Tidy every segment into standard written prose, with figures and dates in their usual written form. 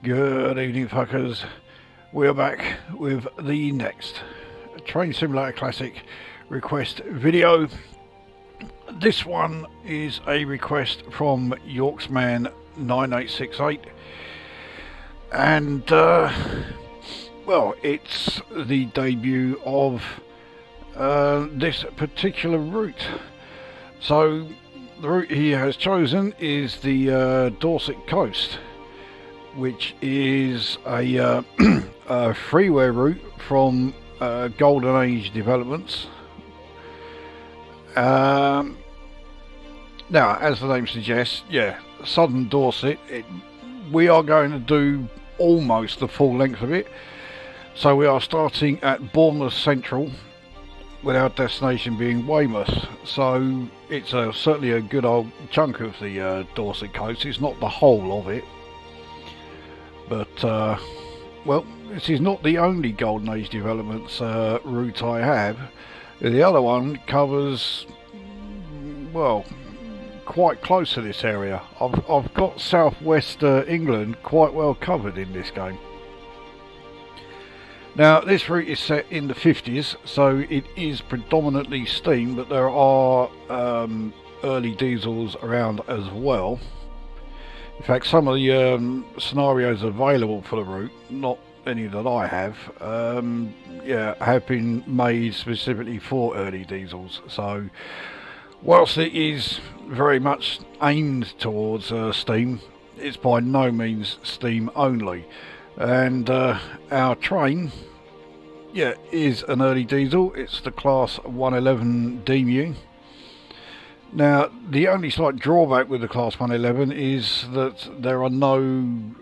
Good evening, fuckers. We're back with the next Train Simulator Classic request video. This one is a request from Yorksman 9868, and well, it's the debut of this particular route. So the route he has chosen is the Dorset Coast, which is a, a freeware route from Golden Age developments. Now, as the name suggests, yeah, southern Dorset. We are going to do almost the full length of it. So we are starting at Bournemouth Central, with our destination being Weymouth. So it's certainly a good old chunk of the Dorset Coast. It's not the whole of it. But, well, this is not the only Golden Age developments route I have. The other one covers, well, quite close to this area. I've got southwest England quite well covered in this game. Now, this route is set in the 50s, so it is predominantly steam, but there are early diesels around as well. In fact, some of the scenarios available for the route, not any that I have, yeah, have been made specifically for early diesels. So, whilst it is very much aimed towards steam, it's by no means steam only. And our train, yeah, is an early diesel. It's the Class 111 DMU. Now, the only slight drawback with the Class 111 is that there are no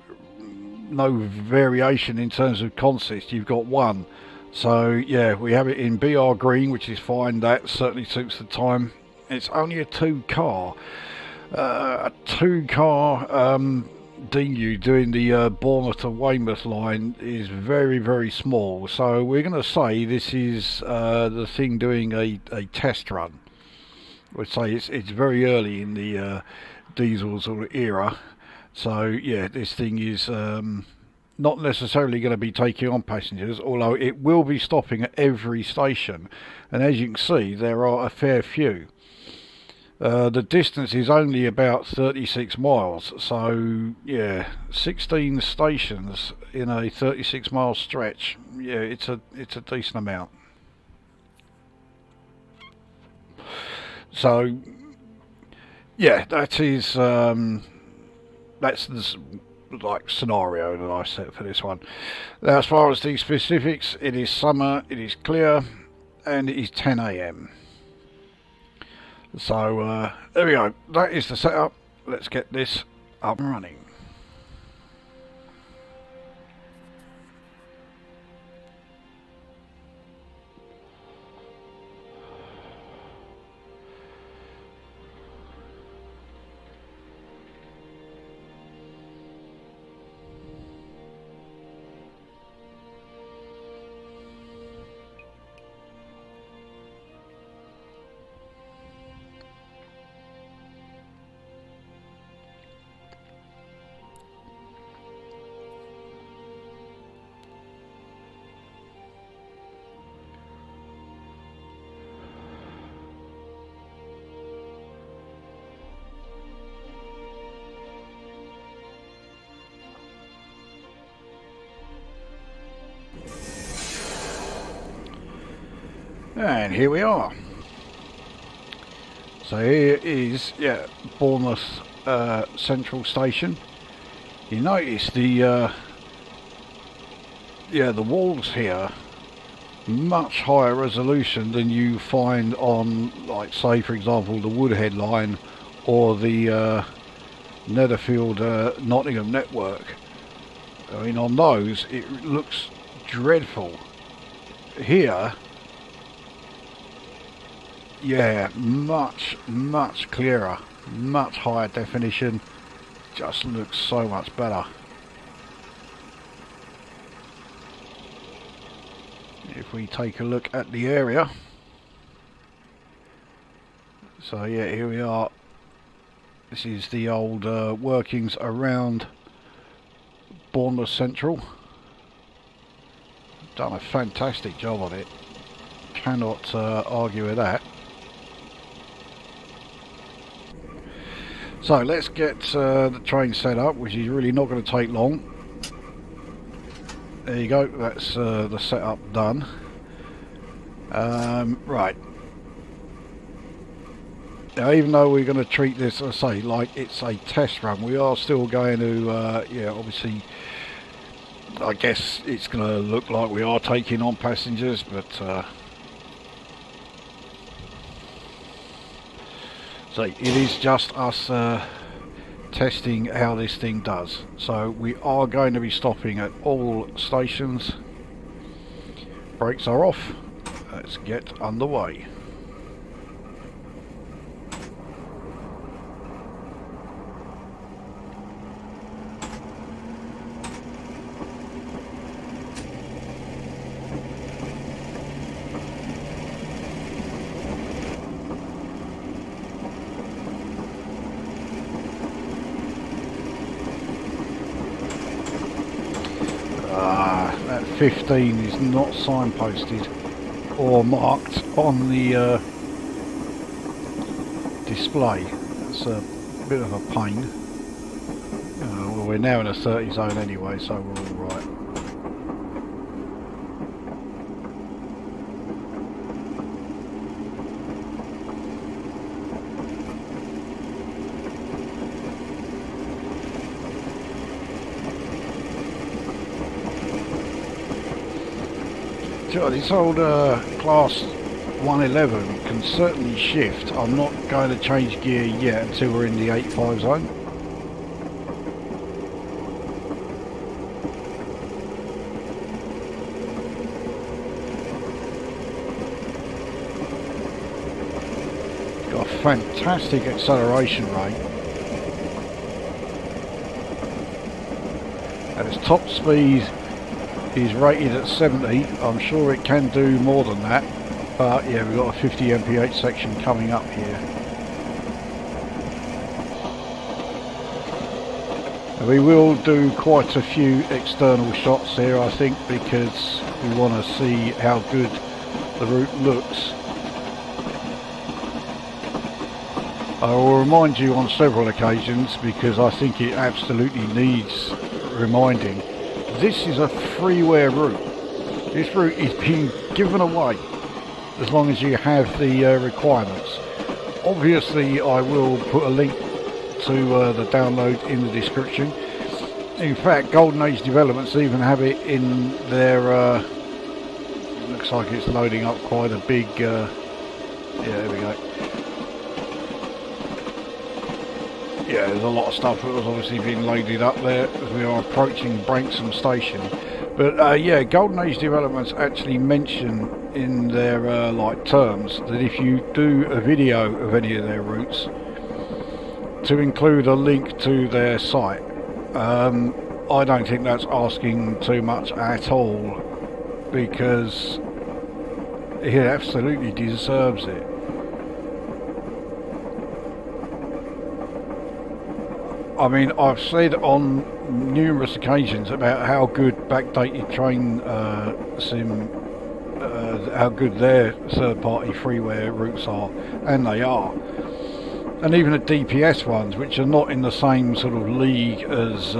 variation in terms of consist. You've got one. So, yeah, we have it in BR green, which is fine. That certainly suits the time. It's only a two-car DU doing the Bournemouth to Weymouth line is very, very small. So we're going to say this is the thing doing a test run. We'd say it's very early in the diesel sort of era. So yeah, this thing is not necessarily going to be taking on passengers, although it will be stopping at every station. And as you can see, there are a fair few. The distance is only about 36 miles, so yeah, 16 stations in a 36-mile stretch. Yeah, it's a decent amount. So yeah, that is that's the like scenario that I set for this one. Now, as far as the specifics, it is summer, it is clear, and it is 10 AM. So there we go, that is the setup. Let's get this up and running. And here we are. So here is, yeah, Bournemouth Central Station. You notice the yeah, the walls here much higher resolution than you find on, like, say for example, the Woodhead line or the Netherfield Nottingham network. I mean, on those it looks dreadful. Here, yeah, much clearer, much higher definition, just looks so much better. If we take a look at the area, so yeah, here we are. This is the old workings around Bournemouth Central. Done a fantastic job on it. Cannot argue with that. So let's get the train set up, which is really not going to take long. There you go, that's the setup done. Right. Now, even though we're going to treat this, as I say, like it's a test run, we are still going to, yeah, obviously, I guess it's going to look like we are taking on passengers, but so it is just us testing how this thing does. So we are going to be stopping at all stations. Brakes are off. Let's get underway. That 15 is not signposted or marked on the display. It's a bit of a pain. Well, we're now in a 30 zone anyway, so we're all right. This old class 111 can certainly shift. I'm not going to change gear yet until we're in the 85 zone. Got a fantastic acceleration rate. At its top speed is rated at 70. I'm sure it can do more than that, but yeah, we've got a 50 mph section coming up here. And we will do quite a few external shots here, I think, because we want to see how good the route looks. I will remind you on several occasions, because I think it absolutely needs reminding. This is a freeware route. This route is being given away as long as you have the requirements. Obviously, I will put a link to the download in the description. In fact, Golden Age Developments even have it in their... looks like it's loading up quite a big... yeah, there we go. Yeah, there's a lot of stuff that was obviously being loaded up there as we are approaching Branksome Station. But yeah, Golden Age Developments actually mention in their like terms that if you do a video of any of their routes, to include a link to their site. I don't think that's asking too much at all, because it absolutely deserves it. I mean, I've said on numerous occasions about how good backdated train sim, how good their third-party freeware routes are, and they are. And even the DPS ones, which are not in the same sort of league as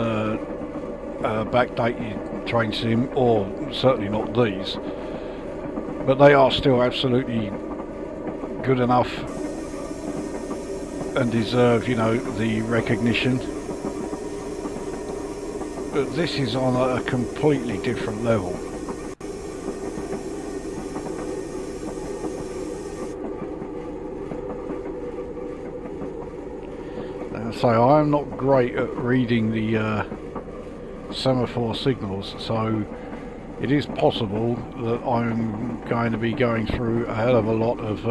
backdated train sim, or certainly not these, but they are still absolutely good enough and deserve, you know, the recognition. But this is on a completely different level. So I'm not great at reading the semaphore signals, so it is possible that I'm going to be going through a hell of a lot of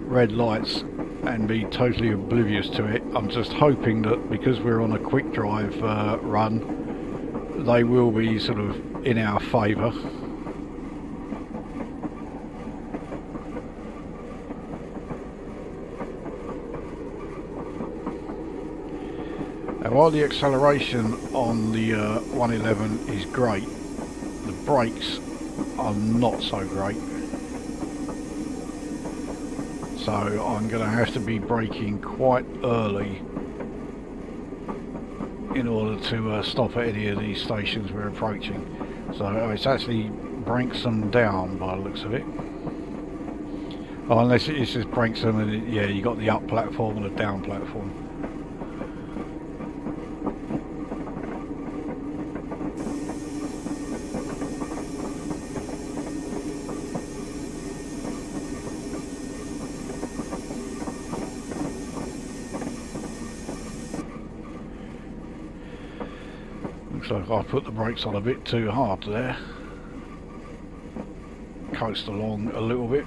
red lights and be totally oblivious to it. I'm just hoping that because we're on a quick drive run, they will be sort of in our favour. Now while the acceleration on the 111 is great, the brakes are not so great. So I'm going to have to be braking quite early in order to stop at any of these stations we're approaching. So it's actually Branksome down by the looks of it. Oh, unless it is just Branksome and yeah, you got the up platform and the down platform. Looks like I put the brakes on a bit too hard there. Coast along a little bit.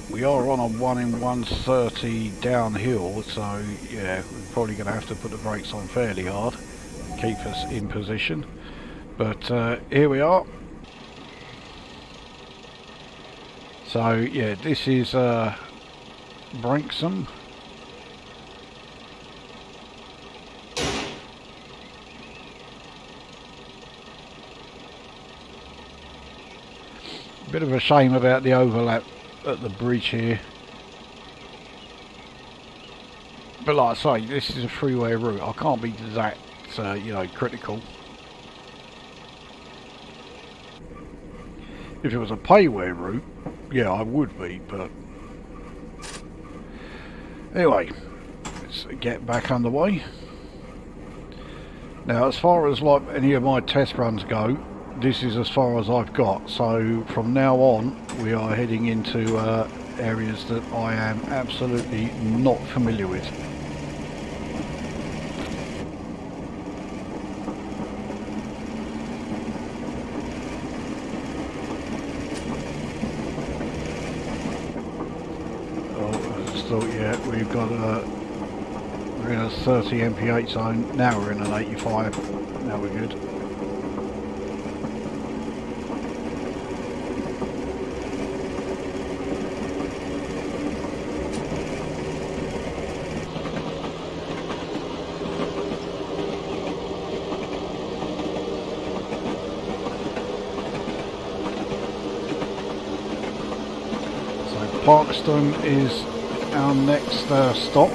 We are on a 1 in 130 downhill, so yeah, we're probably going to have to put the brakes on fairly hard, keep us in position. But here we are. So yeah, this is Branksome. Bit of a shame about the overlap at the bridge here, but like I say, this is a freeway route. I can't be that you know, critical. If it was a payway route, yeah, I would be, but anyway, let's get back underway. Now as far as like any of my test runs go, this is as far as I've got, so from now on we are heading into areas that I am absolutely not familiar with. Oh, I just thought, yeah, we've got we're in a 30 mph zone, now we're in an 85, now we're good. Parkston is our next stop.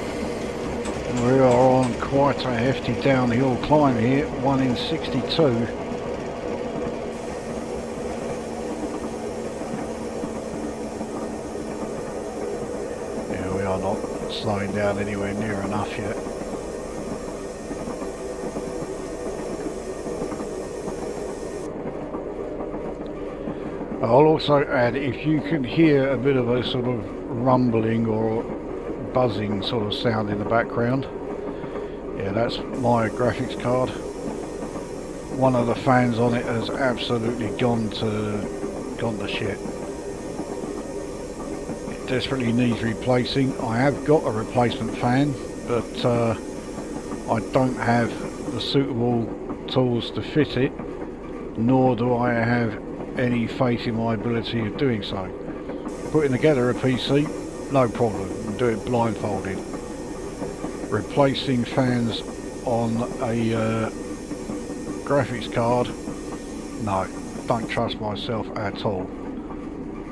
We are on quite a hefty downhill climb here, 1 in 62. Yeah, we are not slowing down anywhere near enough yet. I'll also add, if you can hear a bit of a sort of rumbling or buzzing sort of sound in the background, yeah, that's my graphics card. One of the fans on it has absolutely gone to shit. It desperately needs replacing. I have got a replacement fan, but I don't have the suitable tools to fit it, nor do I have any faith in my ability of doing so. Putting together a PC, no problem, do it blindfolded. Replacing fans on a graphics card, no, don't trust myself at all.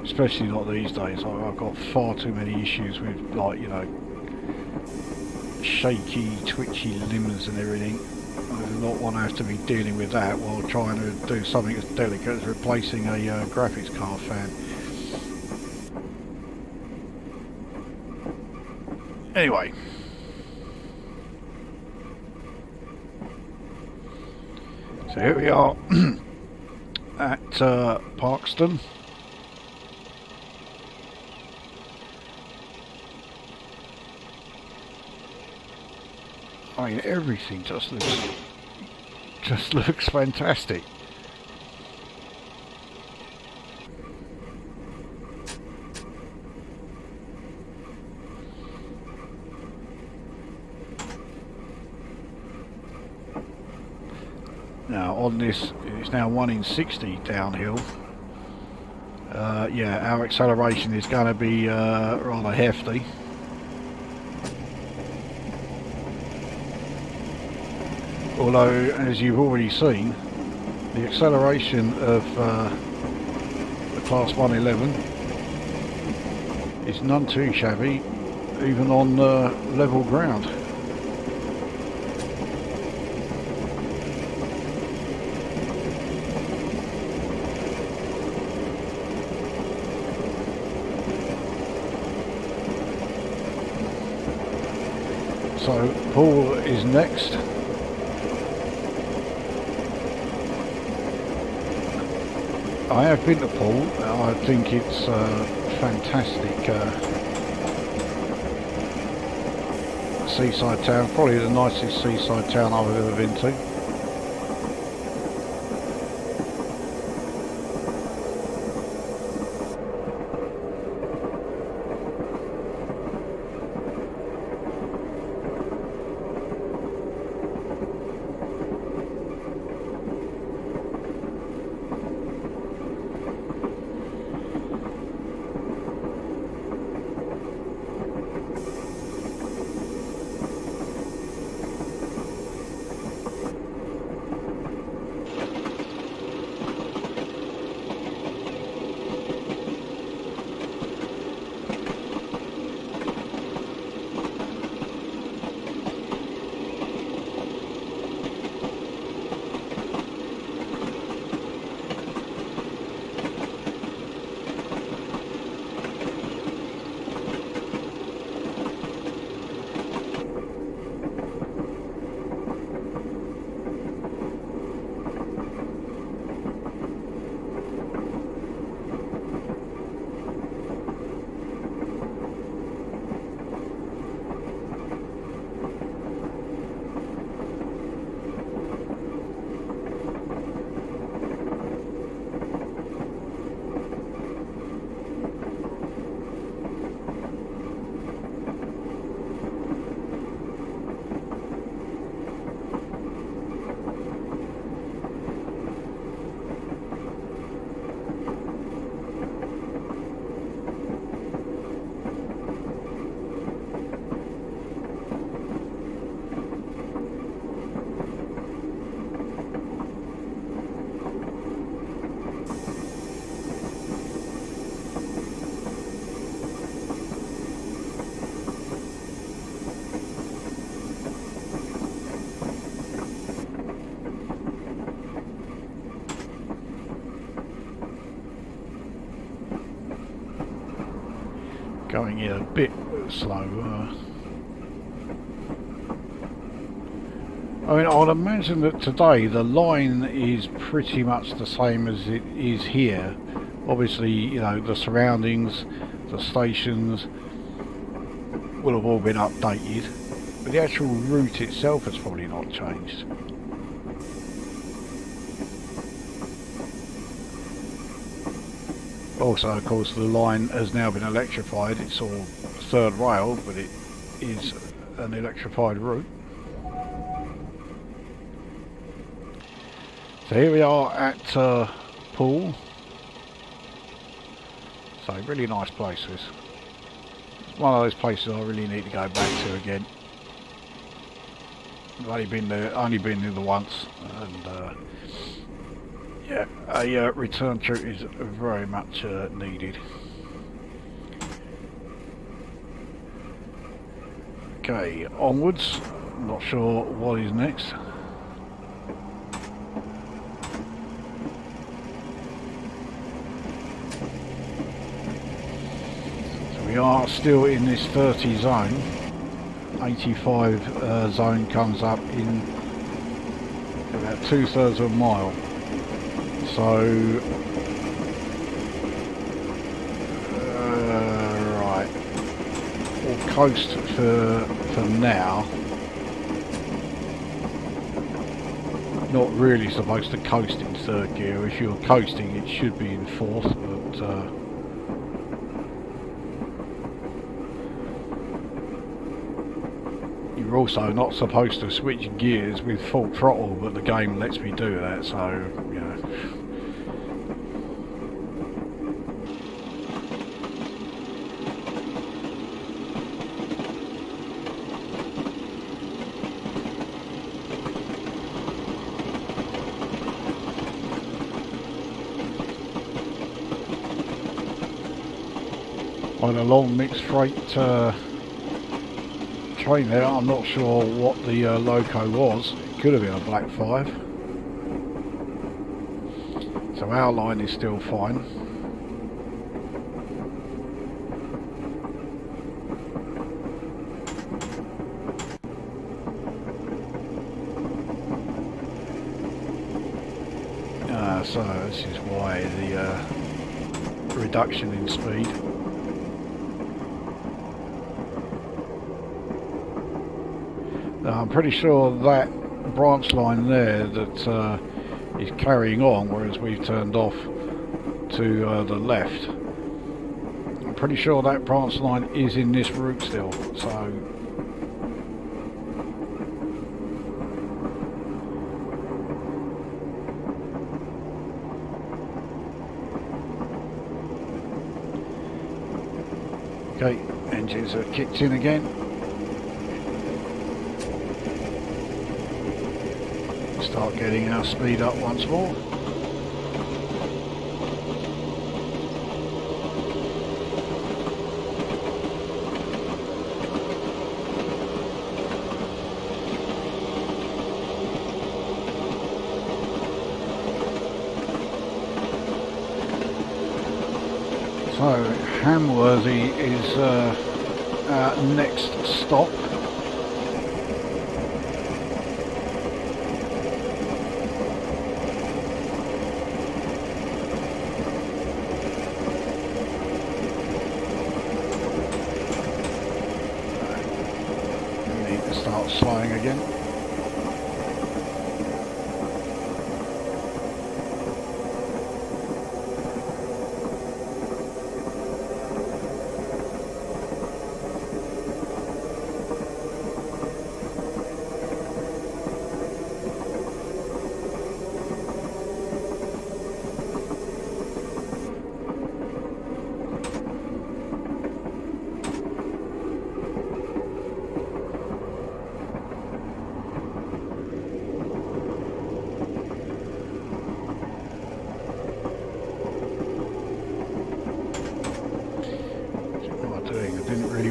Especially not these days. I've got far too many issues with, like, you know, shaky, twitchy limbs and everything. I do not want to have to be dealing with that while trying to do something as delicate as replacing a graphics card fan. Anyway, so here we are at Parkston. I mean, everything just looks fantastic. Now on this, it's now 1 in 60 downhill. Yeah, our acceleration is going to be rather hefty. Although, as you've already seen, the acceleration of the Class 111 is none too shabby, even on level ground. So Paul is next. I have been to Poole. I think it's a fantastic seaside town, probably the nicest seaside town I've ever been to. Going in a bit slow. I mean, I'd imagine that today the line is pretty much the same as it is here. Obviously, you know, the surroundings, the stations will have all been updated, but the actual route itself has probably not changed. Also, of course, the line has now been electrified. It's all third rail, but it is an electrified route. So here we are at Poole. So really nice place this. It's one of those places I really need to go back to again. I've only been there the once, and yeah, a return trip is very much needed. Okay, onwards. Not sure what is next. So we are still in this 30 zone. 85 zone comes up in about 2/3 of a mile. So, right, we'll coast for now. Not really supposed to coast in third gear. If you're coasting, it should be in fourth, but you're also not supposed to switch gears with full throttle, but the game lets me do that, so, you know. on a long mixed freight train there. I'm not sure what the loco was. It could have been a Black 5. So our line is still fine. So this is why the reduction in speed. Now, I'm pretty sure that branch line there that is carrying on, whereas we've turned off to the left. I'm pretty sure that branch line is in this route still. So. Okay, engines are kicked in again. Start getting our speed up once more. So, Hamworthy is our next stop. We need to start slowing again.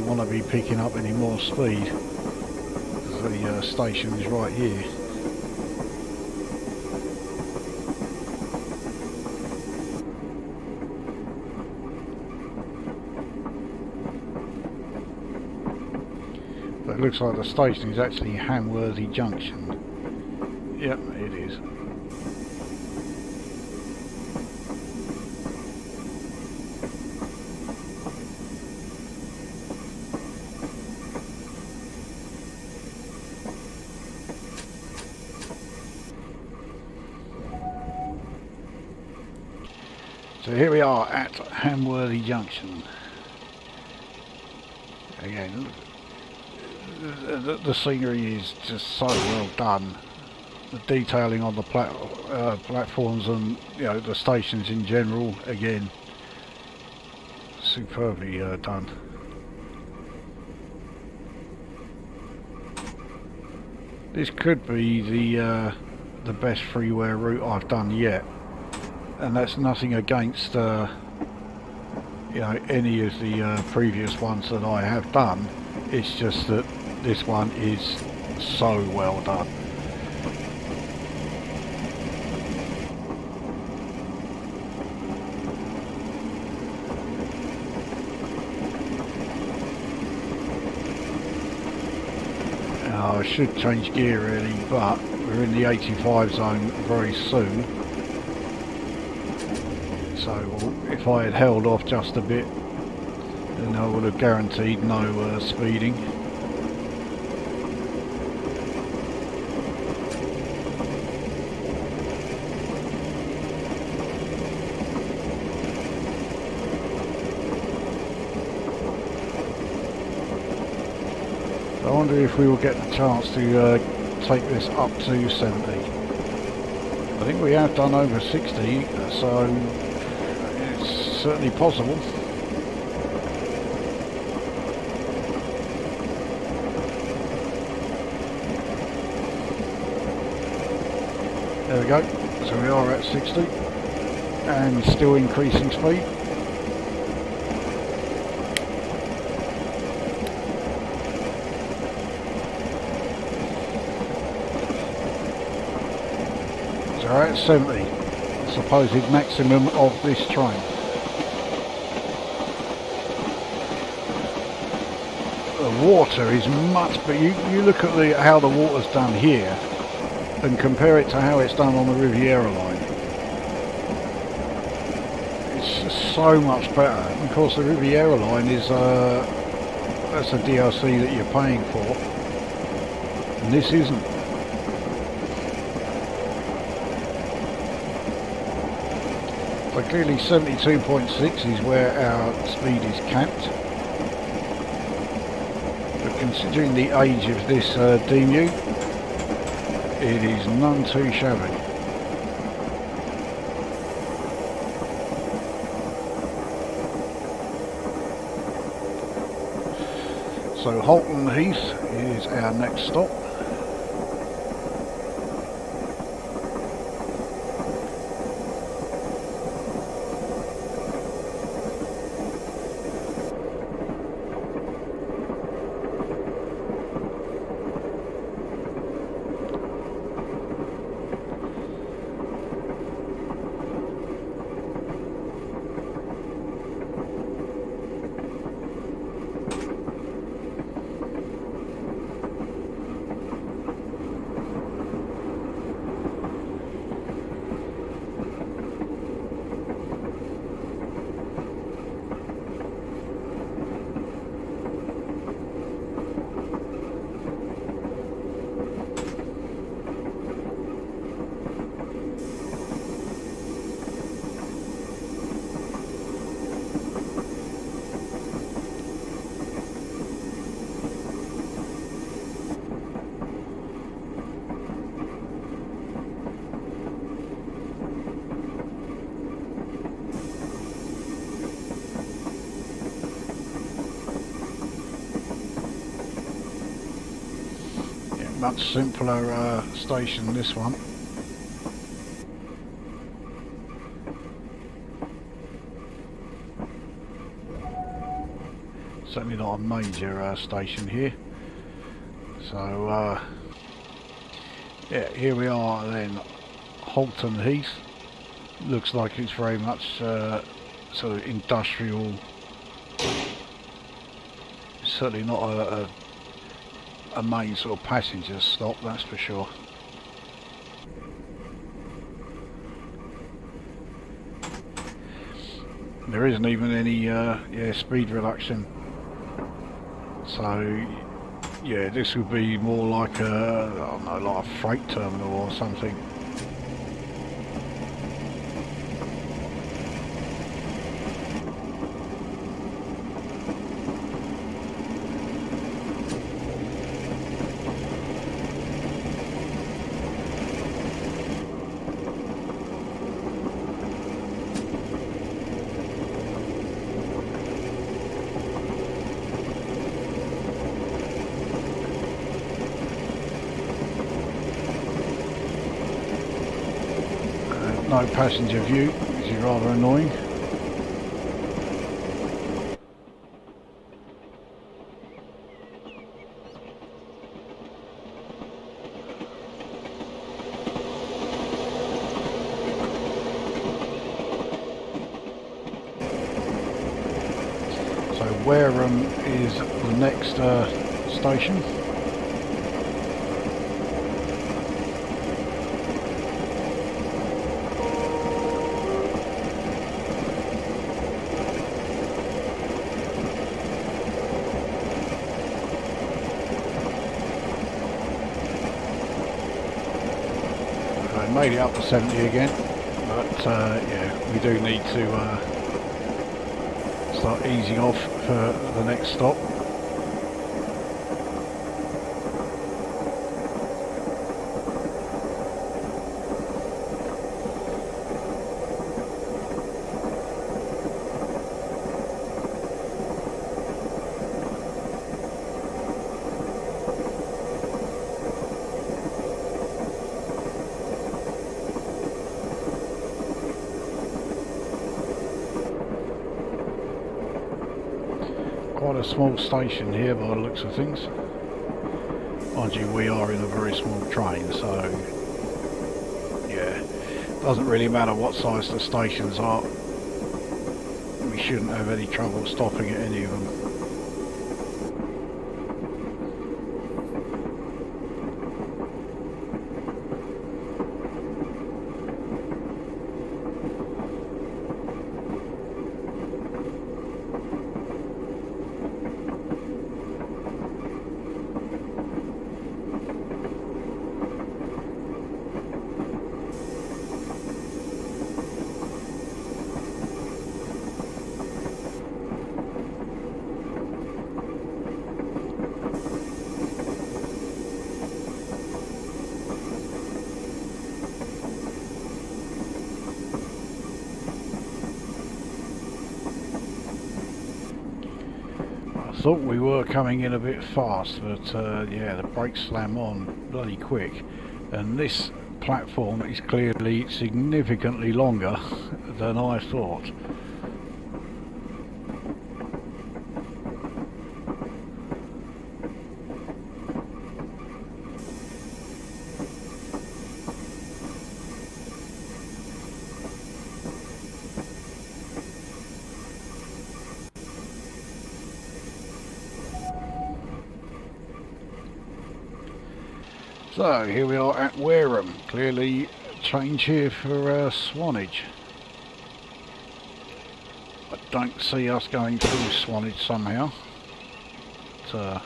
Want to be picking up any more speed because the station is right here. But it looks like the station is actually Hamworthy Junction. Yep, it is. So here we are at Hamworthy Junction. Again, the scenery is just so well done. The detailing on the platforms and the stations in general, again, superbly done. This could be the best freeware route I've done yet. And that's nothing against any of the previous ones that I have done. It's just that this one is so well done. Now, I should change gear really, but we're in the 85 zone very soon. So if I had held off just a bit, then I would have guaranteed no speeding. I wonder if we will get the chance to take this up to 70. I think we have done over 60, so certainly possible. There we go. So we are at 60 and still increasing speed. they're at 70, the supposed maximum of this train. The water is much, but you look at how the water's done here and compare it to how it's done on the Riviera line. It's just so much better. And of course the Riviera line is that's a DLC that you're paying for, and this isn't. So clearly 72.6 is where our speed is capped. But considering the age of this DMU, it is none too shabby. So Halton Heath is our next stop. Much simpler station, this one. Certainly not a major station here. So yeah, here we are then, Halton Heath. Looks like it's very much sort of industrial. Certainly not a main sort of passenger stop, that's for sure. There isn't even any yeah, speed reduction, so yeah, this would be more like a, I don't know, like a freight terminal or something. No passenger view, which is rather annoying. So Wareham is the next station. Made it up to 70 again, but yeah, we do need to start easing off for the next stop. Quite a small station here by the looks of things. Mind you, we are in a very small train, so yeah, Doesn't really matter what size the stations are. We shouldn't have any trouble stopping at any of them. I thought we were coming in a bit fast, but yeah, the brakes slam on bloody quick, and this platform is clearly significantly longer than I thought. So here we are at Wareham, clearly change here for Swanage. I don't see us going through Swanage somehow, but,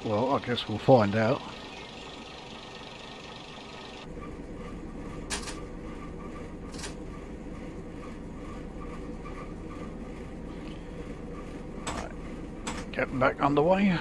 well, I guess we'll find out. Right, getting back underway.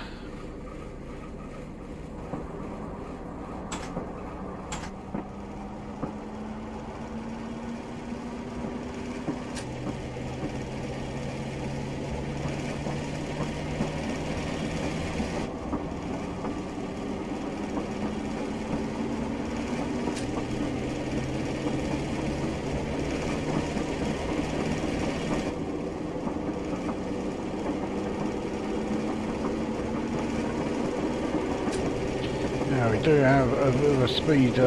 Now we do have a bit of a speed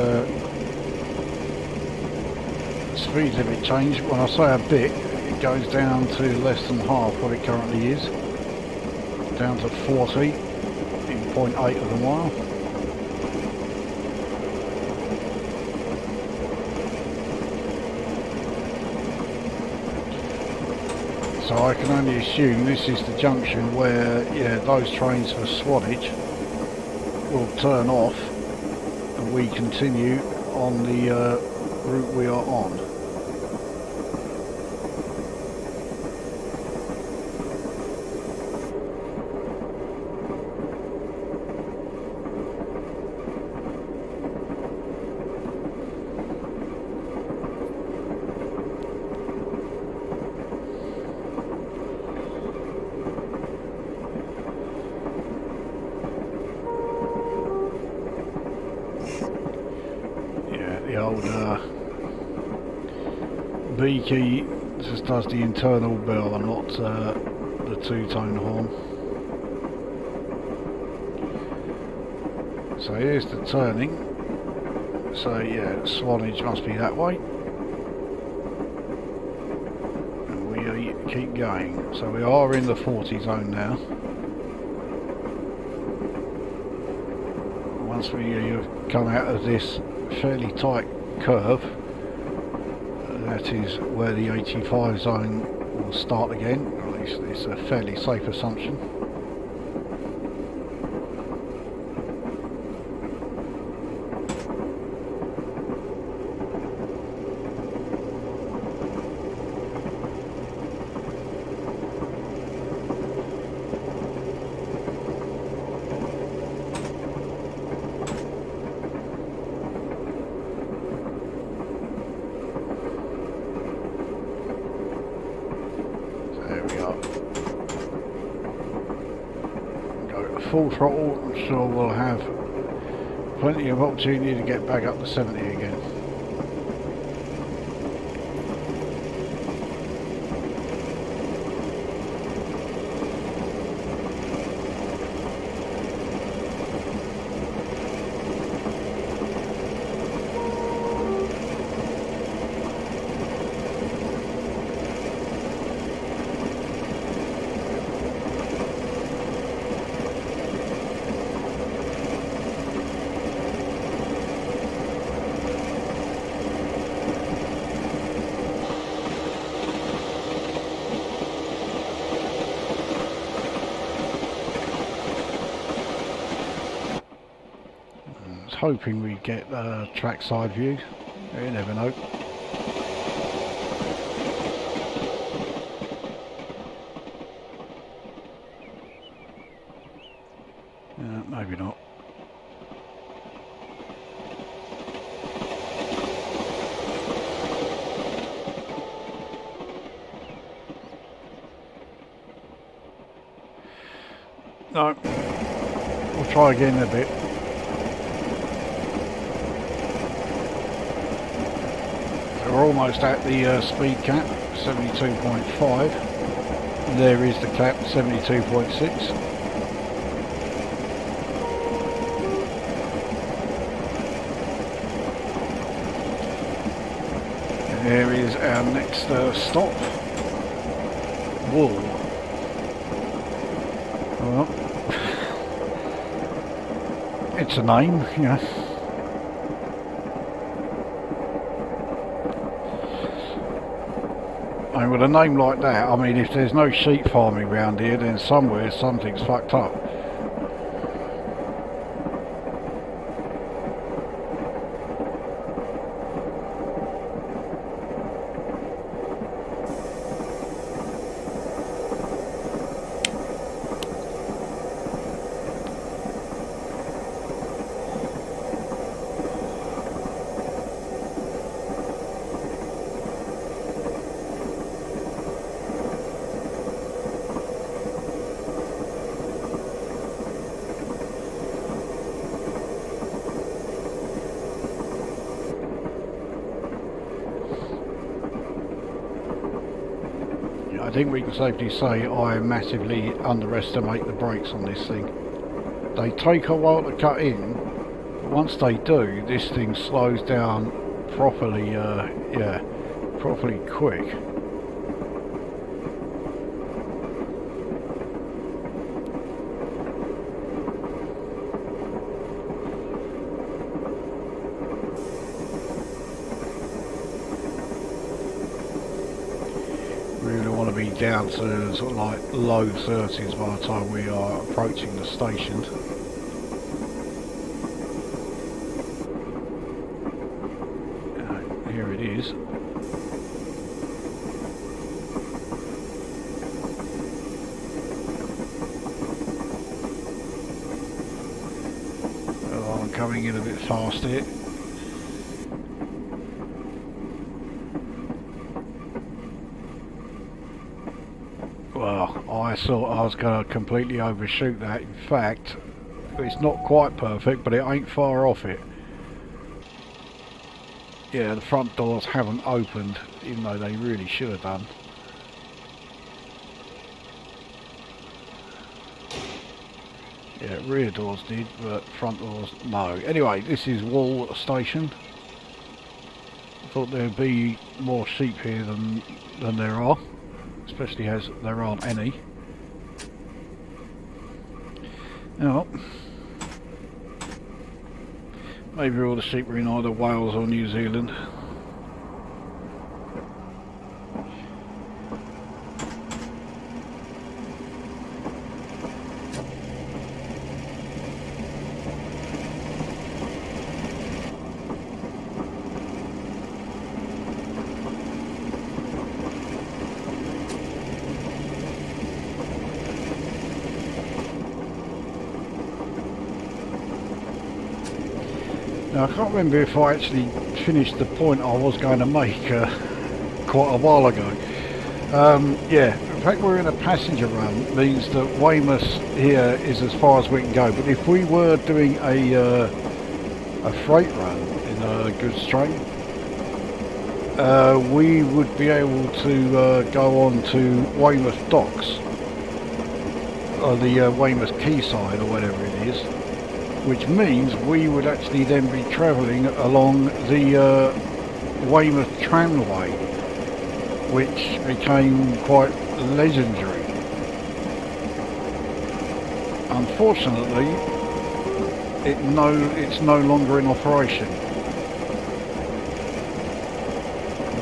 limit change. When I say a bit, it goes down to less than half what it currently is, down to 40 in 0.8 of a mile. So I can only assume this is the junction where, yeah, those trains for Swanage will turn off and we continue on the route we are on. The old B key just does the internal bell and not the two-tone horn. So here's the turning. So yeah, Swanage must be that way. And we keep going. So we are in the 40 zone now. Once we come out of this fairly tight curve, that is where the 85 zone will start again, or at least it's a fairly safe assumption. Full throttle, I'm sure we'll have plenty of opportunity to get back up to 70 again. hoping we get a trackside view. You never know. Maybe not. No. We'll try again in a bit. So we're almost at the speed cap, 72.5. There is the cap, 72.6. There is our next stop, Wool. Well, it's a name, you know. And with a name like that, I mean, if there's no sheep farming around here, then somewhere something's fucked up. I think we can safely say I massively underestimate the brakes on this thing. They take a while to cut in, but once they do, this thing slows down properly, yeah, properly quick. Down to sort of like low 30s by the time we are approaching the station. Here it is. Oh, I'm coming in a bit fast here. Well, I thought I was going to completely overshoot that. In fact, it's not quite perfect, but it ain't far off it. Yeah, the front doors haven't opened, even though they really should have done. Yeah, rear doors did, but front doors, no. Anyway, this is Wool Station. I thought there'd be more sheep here than there are. Especially as there aren't any. Now, maybe all the sheep are in either Wales or New Zealand. Now, I can't remember if I actually finished the point I was going to make quite a while ago. Yeah, the fact we're in a passenger run means that Weymouth here is as far as we can go. But if we were doing a freight run in a goods train, we would be able to go on to Weymouth docks, or the Weymouth quayside or whatever it is. Which means we would actually then be travelling along the Weymouth tramway, which became quite legendary. Unfortunately, it's no longer in operation.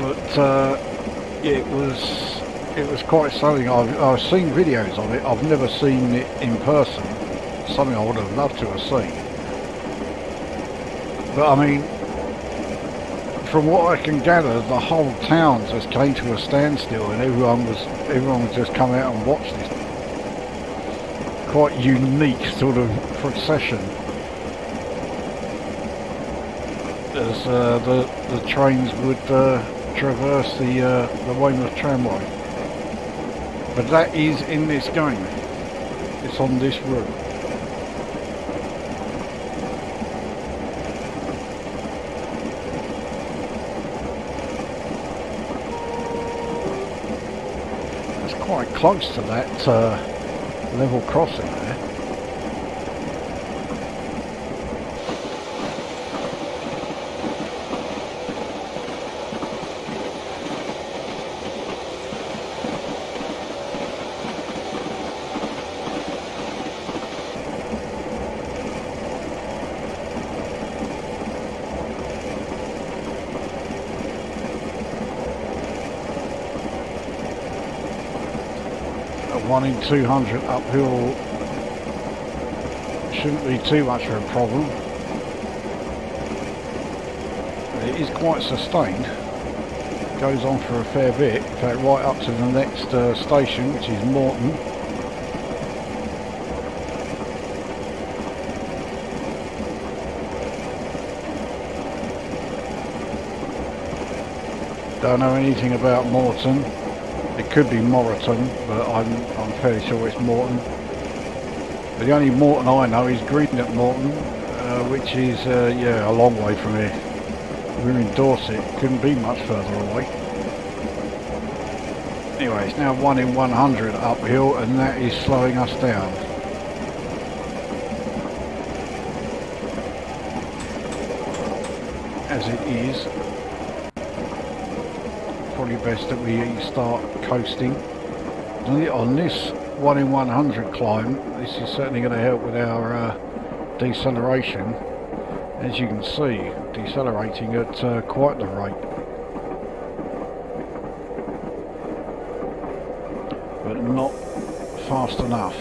But it was quite something. I've seen videos of it. I've never seen it in person. Something I would have loved to have seen. But I mean, from what I can gather, the whole town just came to a standstill, and everyone was just come out and watched this quite unique sort of procession as the trains would traverse the Weymouth tramway. But that is in this game. It's on this route. Quite close to that level crossing there. A 1 in 200 uphill shouldn't be too much of a problem. It is quite sustained. It goes on for a fair bit, in fact right up to the next station, which is Morton. Don't know anything about Morton. It could be Moreton, but I'm fairly sure it's Morton. But the only Morton I know is Greenock Morton, which is yeah, a long way from here. We're in Dorset, couldn't be much further away. Anyway, it's now 1 in 100 uphill, and that is slowing us down. As it is, probably best that we start coasting. On this 1 in 100 climb, this is certainly going to help with our deceleration. As you can see, decelerating at quite the rate. But not fast enough.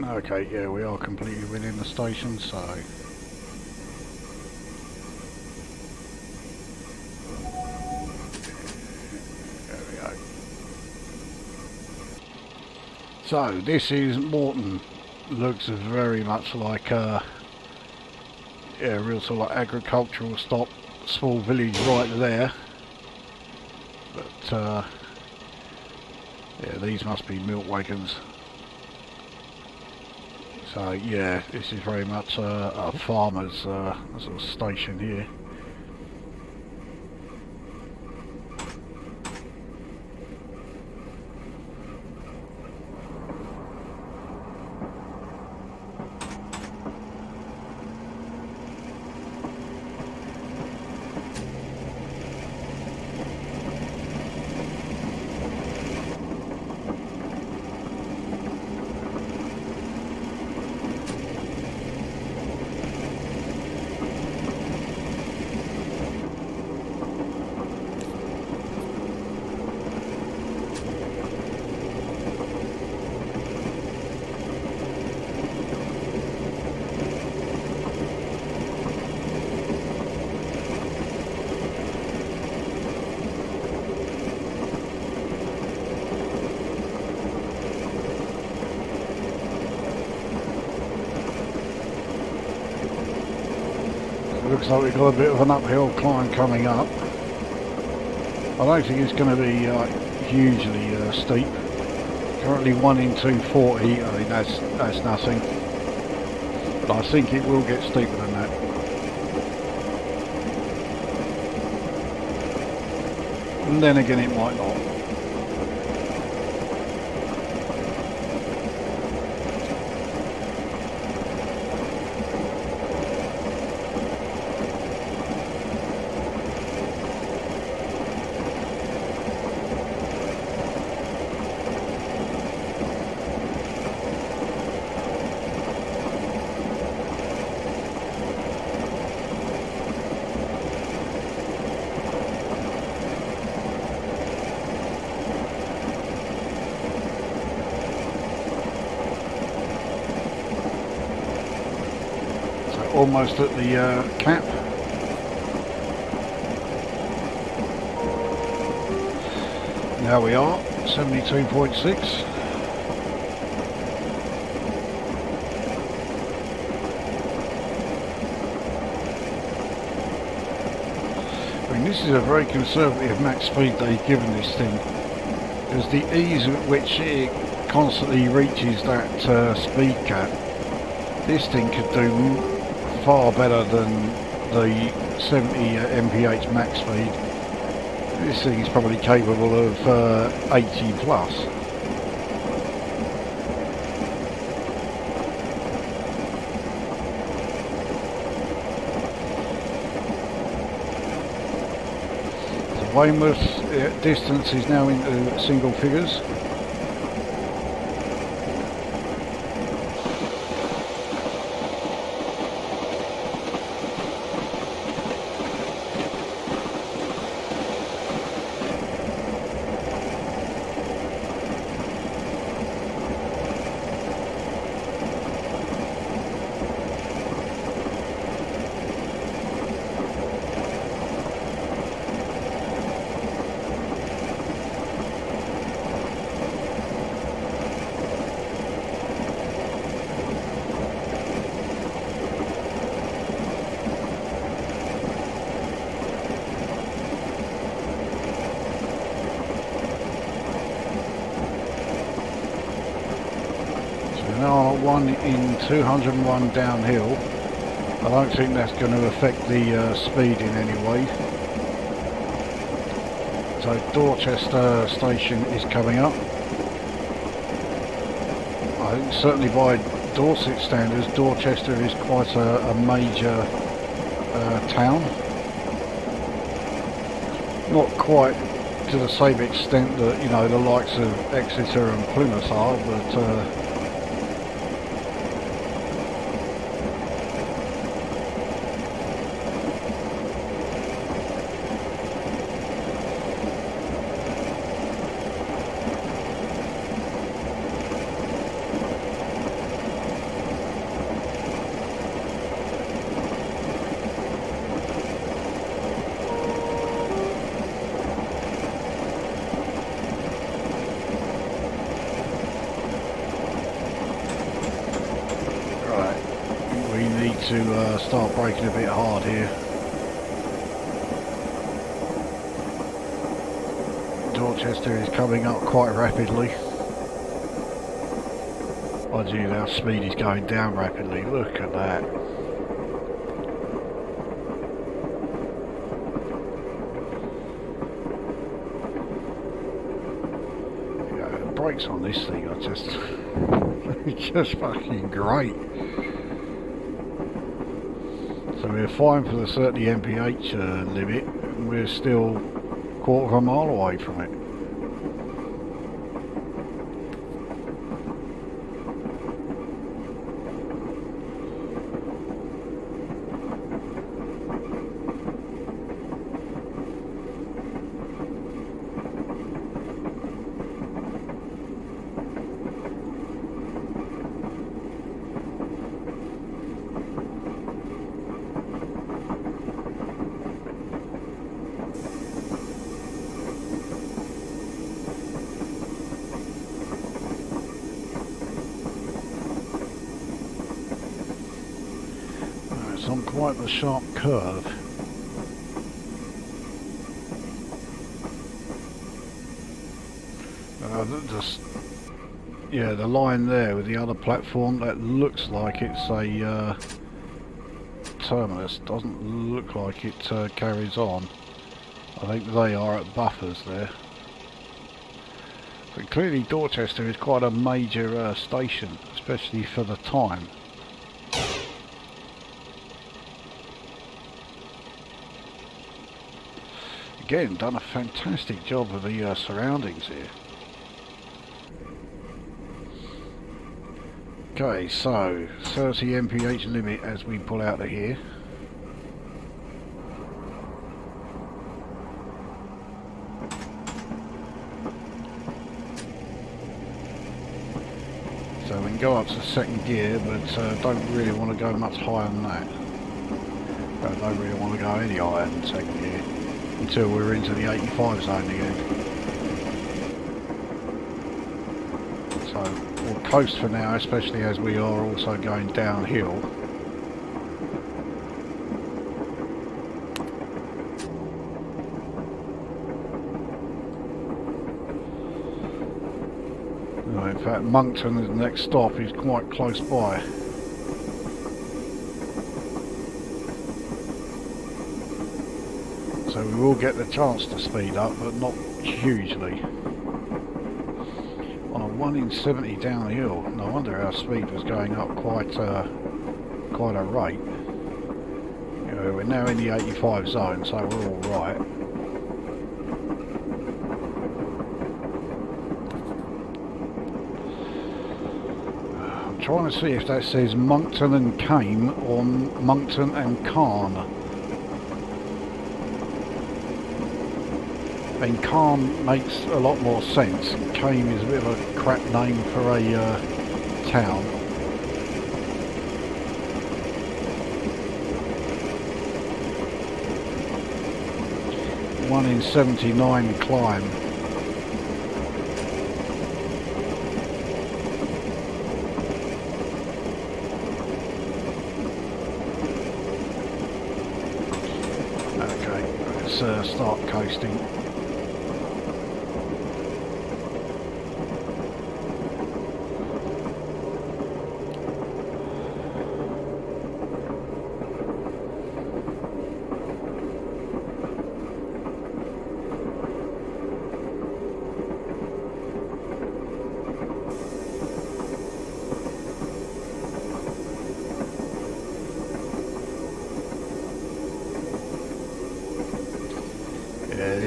Okay, yeah, we are completely within the station, so... There we go. So, this is Morton. Looks very much like a... yeah, real sort of like agricultural stop, small village right there. But, yeah, these must be milk wagons. So yeah, this is very much a farmer's sort of station here. Looks like we've got a bit of an uphill climb coming up. I don't think it's going to be hugely steep. Currently 1 in 240. I mean that's nothing. But I think it will get steeper than that. And then again it might not. Almost at the cap. Now we are 72.6. I mean, this is a very conservative max speed they've given this thing, because the ease at which it constantly reaches that speed cap, this thing could do far better than the 70 mph max speed. This thing is probably capable of 80 plus. The Weymouth distance is now into single figures. Now 1 in 201 downhill. I don't think that's going to affect the speed in any way. So Dorchester station is coming up. I think certainly by Dorset standards, Dorchester is quite a major town. Not quite to the same extent that, you know, the likes of Exeter and Plymouth are, but to start braking a bit hard here. Dorchester is coming up quite rapidly. Oh gee, our speed is going down rapidly. Look at that. Yeah, the brakes on this thing are just it's just fucking great. So we're fine for the 30 mph limit, and we're still a quarter of a mile away from it. On quite a sharp curve. Just, yeah, the line there with the other platform, that looks like it's a terminus. Doesn't look like it carries on. I think they are at buffers there. But clearly Dorchester is quite a major station, especially for the time. Again, done a fantastic job of the surroundings here. Okay, so 30 mph limit as we pull out of here. So we can go up to second gear, but don't really want to go much higher than that. Don't really want to go any higher than second gear until we're into the 85 zone again. So we'll coast for now, especially as we are also going downhill. In fact, Moncton, the next stop, is quite close by. So we will get the chance to speed up, but not hugely. On a 1 in 70 downhill, no wonder our speed was going up quite a rate. You know, we're now in the 85 zone, so we're all right. Trying to see if that says Moncton and Came or Moncton and Carn. I mean, Carn makes a lot more sense. Came is a bit of a crap name for a town. One in 79 climb. Start coasting.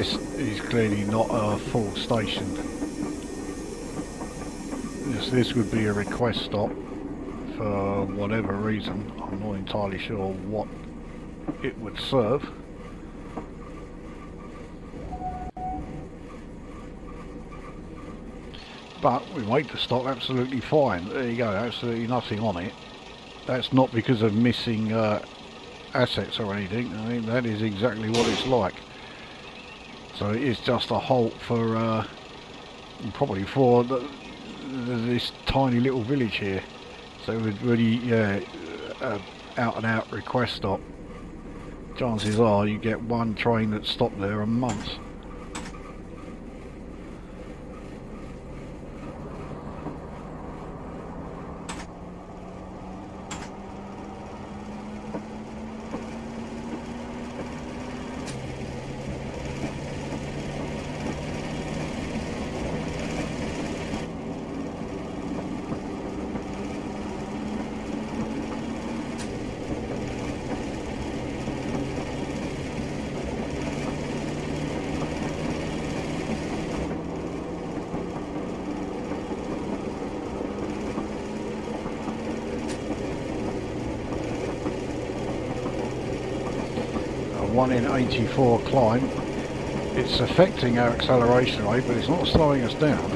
This is clearly not a full station. This would be a request stop for whatever reason. I'm not entirely sure what it would serve. But we made the stop absolutely fine. There you go, absolutely nothing on it. That's not because of missing assets or anything. I mean, that is exactly what it's like. So it is just a halt for probably for this tiny little village here. So it would really, yeah, out and out request stop. Chances are you get one train that stopped there a month. A 1 in 84 climb. It's affecting our acceleration rate, but it's not slowing us down.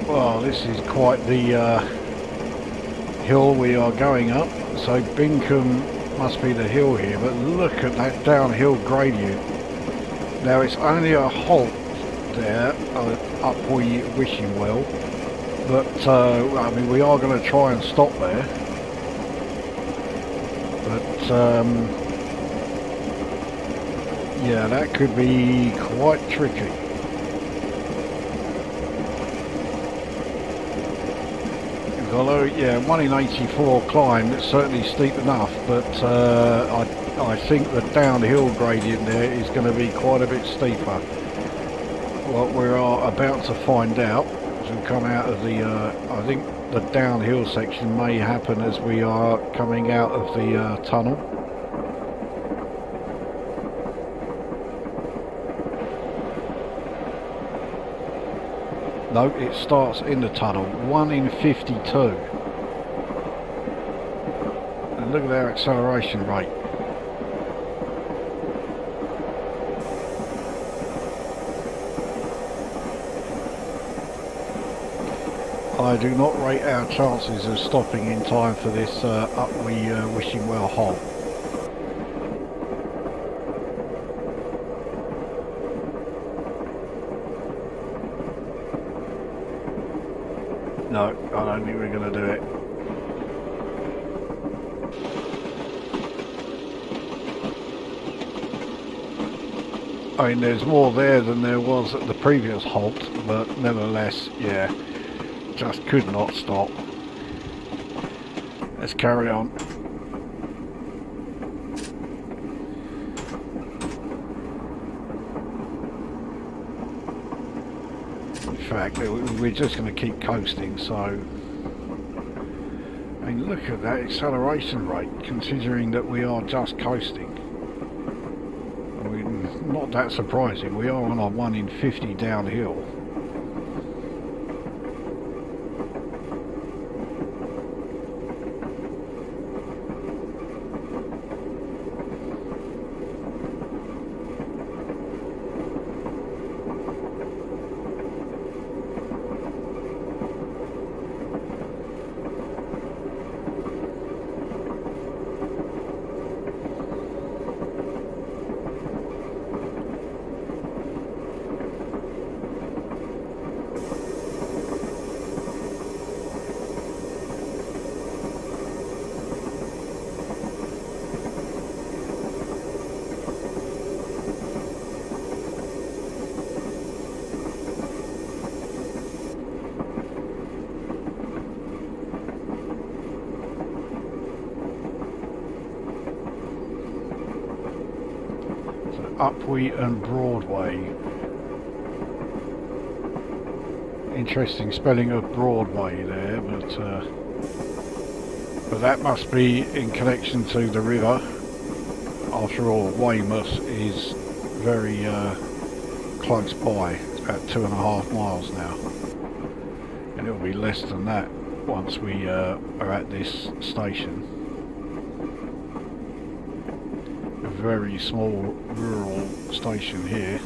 Well, this is quite the hill we are going up. So Bingham must be the hill here, but look at that downhill gradient. Now it's only a halt there up wishing well, but I mean we are going to try and stop there, but yeah, that could be quite tricky. Although, yeah, 1 in 84 climb, it's certainly steep enough, but I think the downhill gradient there is going to be quite a bit steeper. What we are about to find out as we come out of the, I think the downhill section may happen as we are coming out of the tunnel. No, it starts in the tunnel. 1 in 52. And look at our acceleration rate. I do not rate our chances of stopping in time for this Wishing Well halt. No, I don't think we're going to do it. I mean, there's more there than there was at the previous halt, but nevertheless, yeah, just could not stop. Let's carry on. In fact, we're just going to keep coasting, so I mean, look at that acceleration rate, considering that we are just coasting. I mean, not that surprising, we are on a 1 in 50 downhill. Upwey and Broadway. Interesting spelling of Broadway there, but that must be in connection to the river. After all, Weymouth is very close by. It's about 2.5 miles now, and it will be less than that once we are at this station. Very small rural station here.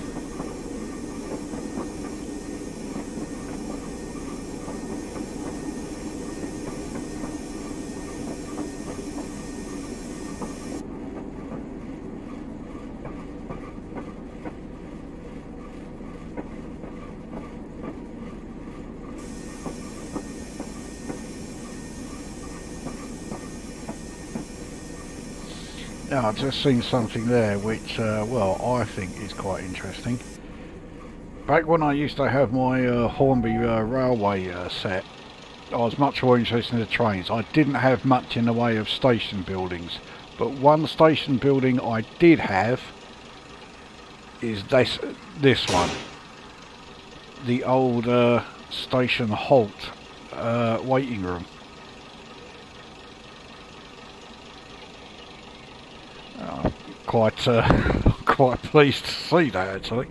Now, I've just seen something there which, well, I think is quite interesting. Back when I used to have my Hornby railway set, I was much more interested in the trains. I didn't have much in the way of station buildings, but one station building I did have is this one. The old station halt waiting room. Quite quite pleased to see that, actually.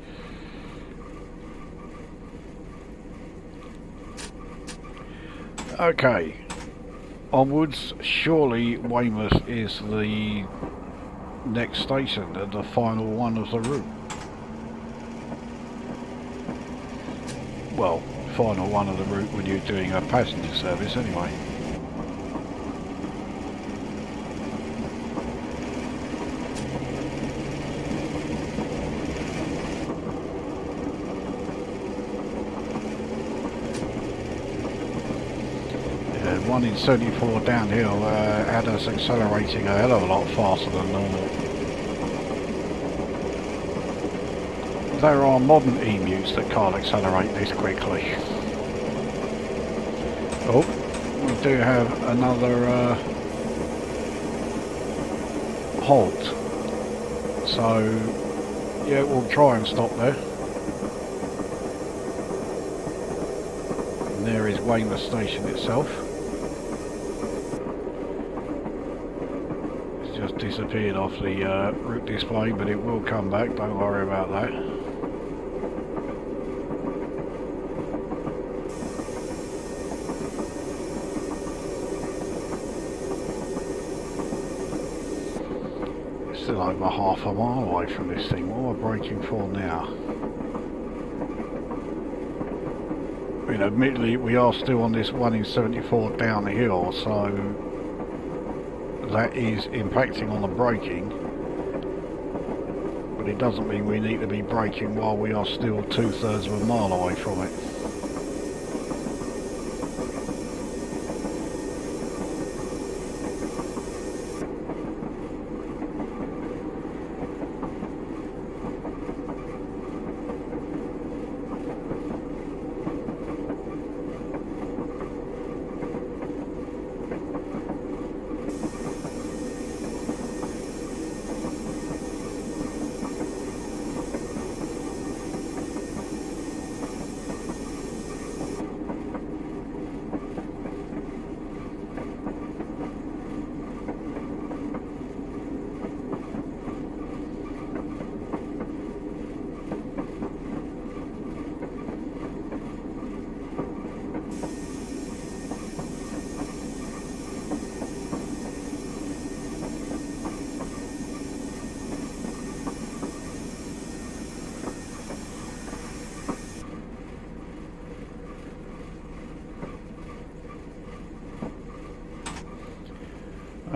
Okay, onwards. Surely Weymouth is the next station and the final one of the route. Well, final one of the route when you're doing a passenger service anyway. 1 in 74 downhill had us accelerating a hell of a lot faster than normal. There are modern emus that can't accelerate this quickly. Oh, we do have another halt. So, yeah, we'll try and stop there. And there is Weymouth station itself. It's just disappeared off the route display, but it will come back, don't worry about that. Still over half a mile away from this thing. What am I braking for now? I mean, admittedly, we are still on this 1 in 74 down the hill, so that is impacting on the braking. But it doesn't mean we need to be braking while we are still 2/3 of a mile away from it.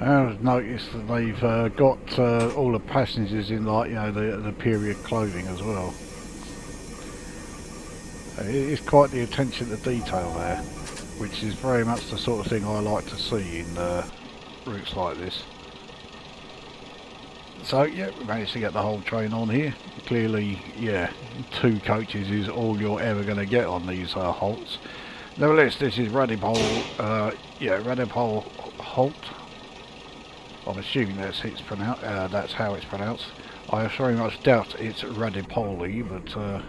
I've noticed that they've got all the passengers in, like, you know, the period clothing as well. It is quite the attention to detail there, which is very much the sort of thing I like to see in routes like this. So yeah, we managed to get the whole train on here. Clearly, yeah, 2 coaches is all you're ever going to get on these halts. Nevertheless, this is Radipole, Radipole halt. I'm assuming that's how it's pronounced. I very much doubt it's Radipole, but or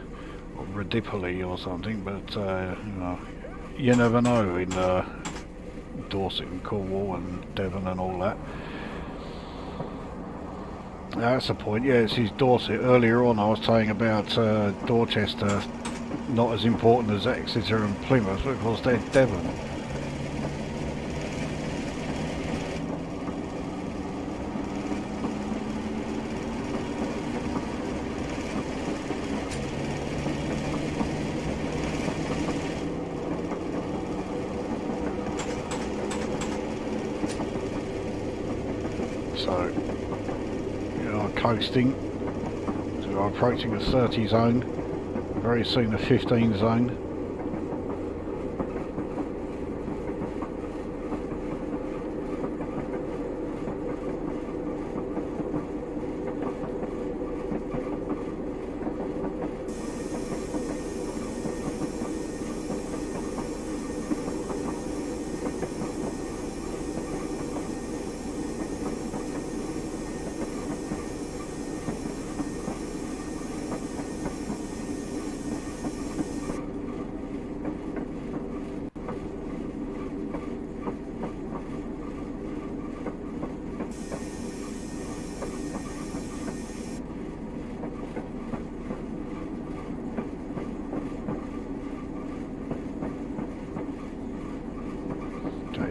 Radipole or something. But you know, you never know in Dorset and Cornwall and Devon and all that. That's the point. Yeah, this is Dorset. Earlier on, I was saying about Dorchester not as important as Exeter and Plymouth because they're Devon. So we are coasting, so we're approaching a 30 zone, very soon a 15 zone.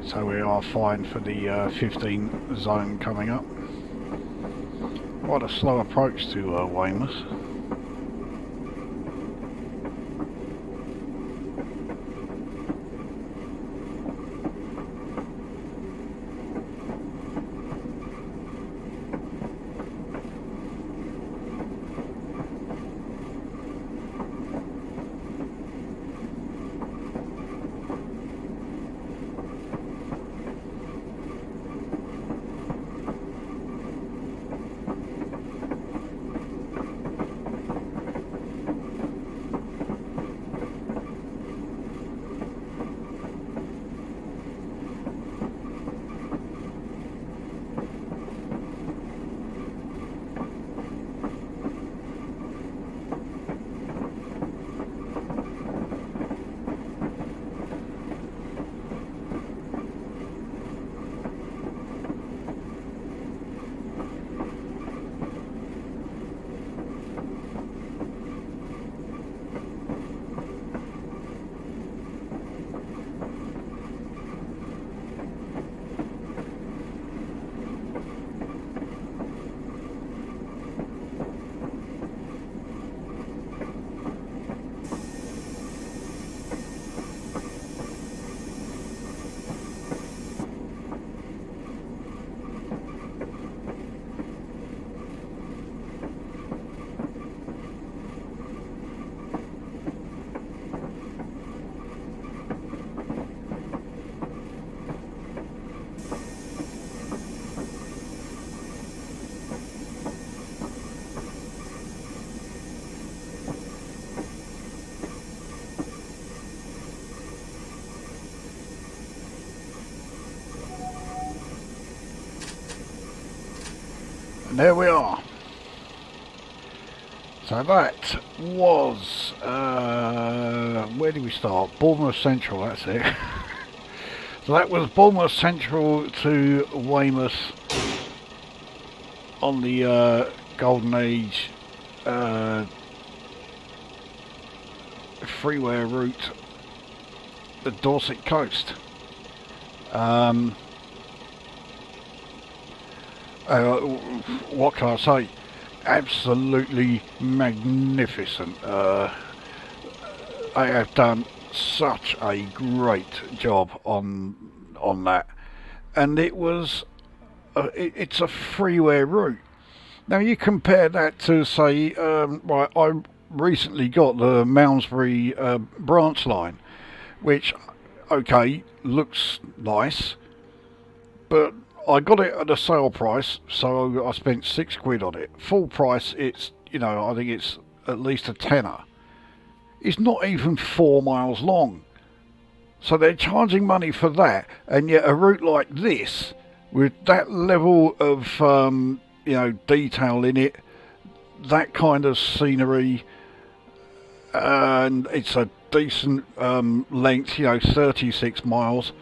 So we are fine for the 15 zone coming up. Quite a slow approach to Weymouth. And there we are. So that was, where did we start? Bournemouth Central, that's it. So that was Bournemouth Central to Weymouth on the Golden Age freeware route, the Dorset Coast. What can I say? Absolutely magnificent. I have done such a great job on that, and it was it's a freeware route. Now you compare that to, say, right, I recently got the Malmesbury branch line, which, okay, looks nice, but I got it at a sale price, so I spent £6 on it. Full price, it's, you know, I think it's at least a tenner. It's not even 4 miles long. So they're charging money for that, and yet a route like this, with that level of, you know, detail in it, that kind of scenery, and it's a decent length, you know, 36 miles,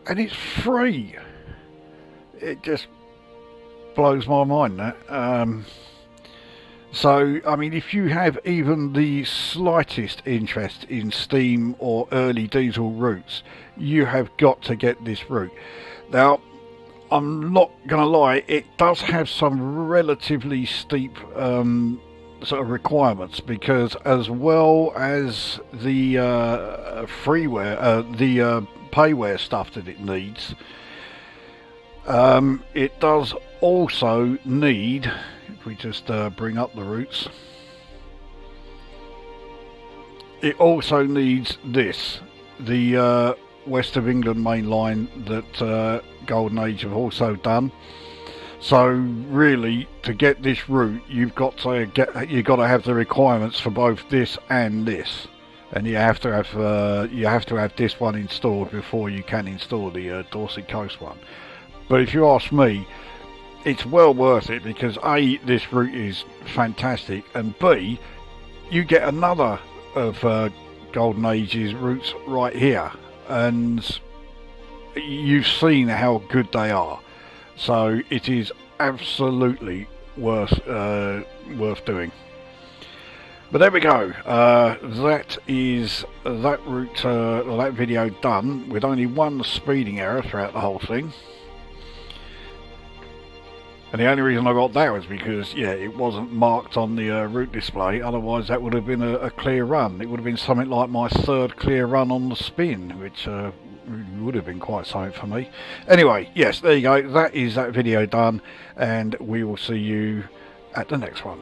and it's free. It just blows my mind, that. So, I mean, if you have even the slightest interest in steam or early diesel routes, you have got to get this route. Now, I'm not going to lie, it does have some relatively steep sort of requirements, because as well as the freeware, the payware stuff that it needs, it does also need, if we just bring up the routes, it also needs this, the West of England main line that Golden Age have also done. So really, to get this route, you've got to have the requirements for both this and this, and you have to have this one installed before you can install the Dorset Coast one. But if you ask me, it's well worth it, because A, this route is fantastic, and B, you get another of Golden Age's routes right here, and you've seen how good they are. So it is absolutely worth doing. But there we go. That is that route, that video done, with only one speeding error throughout the whole thing. And the only reason I got that was because, yeah, it wasn't marked on the route display. Otherwise, that would have been a clear run. It would have been something like my third clear run on the spin, which would have been quite something for me. Anyway, yes, there you go. That is that video done, and we will see you at the next one.